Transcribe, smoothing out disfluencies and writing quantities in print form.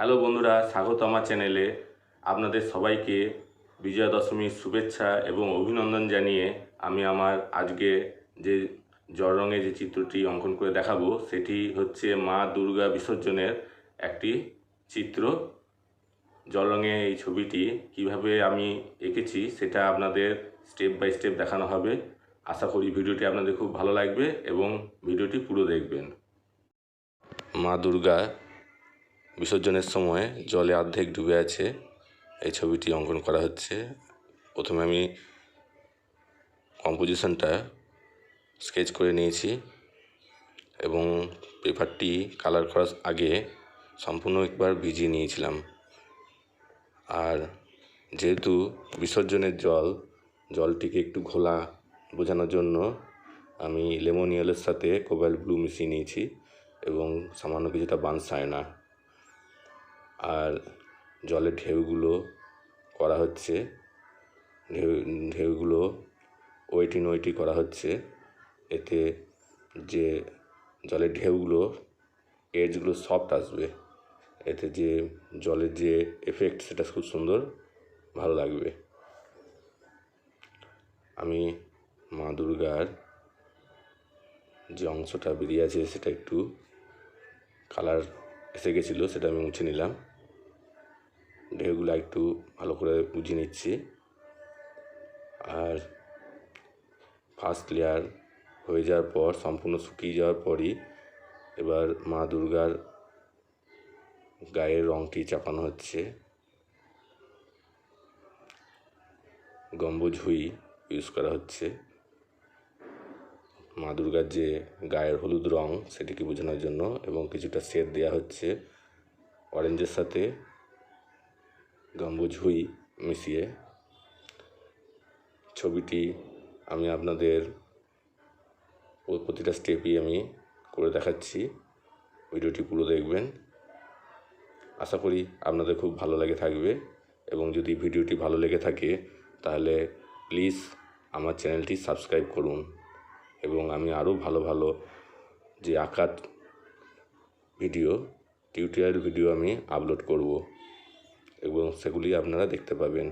Hello বন্ধুরা, স্বাগত আমার চ্যানেলে। আপনাদের সবাইকে বিজয়া দশমীর শুভেচ্ছা এবং অভিনন্দন জানিয়ে আমি আমার আজকে যে জল রঙে যে চিত্রটি অঙ্কন করে দেখাবো সেটি হচ্ছে মা দুর্গা বিসর্জনের একটি চিত্র। জল রঙে এই ছবিটি কিভাবে আমি এঁকেছি সেটা আপনাদের স্টেপ বাই স্টেপ দেখানো হবে। আশা করি ভিডিওটি আপনাদের খুব ভালো লাগবে এবং ভিডিওটি পুরো দেখবেন। মা দুর্গা বিসর্জনের সময় জলে অর্ধেক ডুবে আছে, এই ছবিটি অঙ্কন করা হচ্ছে। প্রথমে আমি কম্পোজিশনটা স্কেচ করে নিয়েছি এবং পেপারটি কালার করার আগে সম্পূর্ণ একবার ভিজিয়ে নিয়েছিলাম। আর যেহেতু বিসর্জনের জলটিকে একটু ঘোলা বোঝানোর জন্য আমি লেমন ইয়েলোর সাথে কোবাল্ট ব্লু মিশিয়ে নিয়েছি এবং সামান্য কিছুটা বানসায়না। আর জলের ঢেউগুলো করা হচ্ছে, ঢেউগুলো ওয়েটি করা হচ্ছে। এতে যে জলের ঢেউগুলো এজগুলো সফট আসবে, এতে যে জলের যে এফেক্ট সেটা খুব সুন্দর ভালো লাগবে। আমি মা দুর্গার যে অংশটা বেরিয়ে আছে সেটা একটু কালার এসে গেছিলো, সেটা আমি মুছে নিলাম। ঢেউগুলো একটু ভালো করে বুঝিয়ে নিচ্ছি। আর ফার্স্ট লেয়ার হয়ে যাওয়ার পর, সম্পূর্ণ শুকিয়ে যাওয়ার পরই এবার মা দুর্গার গায়ের রঙটি চাপানো হচ্ছে। গম্বুজ হুই ইউজ করা হচ্ছে। মা দুর্গার যে গায়ের হলুদ রং সেটিকে বোঝানোর জন্য, এবং কিছুটা শেড দেওয়া হচ্ছে অরেঞ্জের সাথে গম্বুজ হুই মিশিয়ে। ছবিটি আমি আপনাদের প্রতিটা স্টেপই আমি করে দেখাচ্ছি, ভিডিওটি পুরো দেখবেন। আশা করি আপনাদের খুব ভালো লেগে থাকবে, এবং যদি ভিডিওটি ভালো লেগে থাকে তাহলে প্লিজ আমার চ্যানেলটি সাবস্ক্রাইব করুন, এবং আমি আরও ভালো ভালো যে আঁকার ভিডিও, টিউটোরিয়াল ভিডিও আমি আপলোড করব এবং সেগুলি আপনারা দেখতে পাবেন।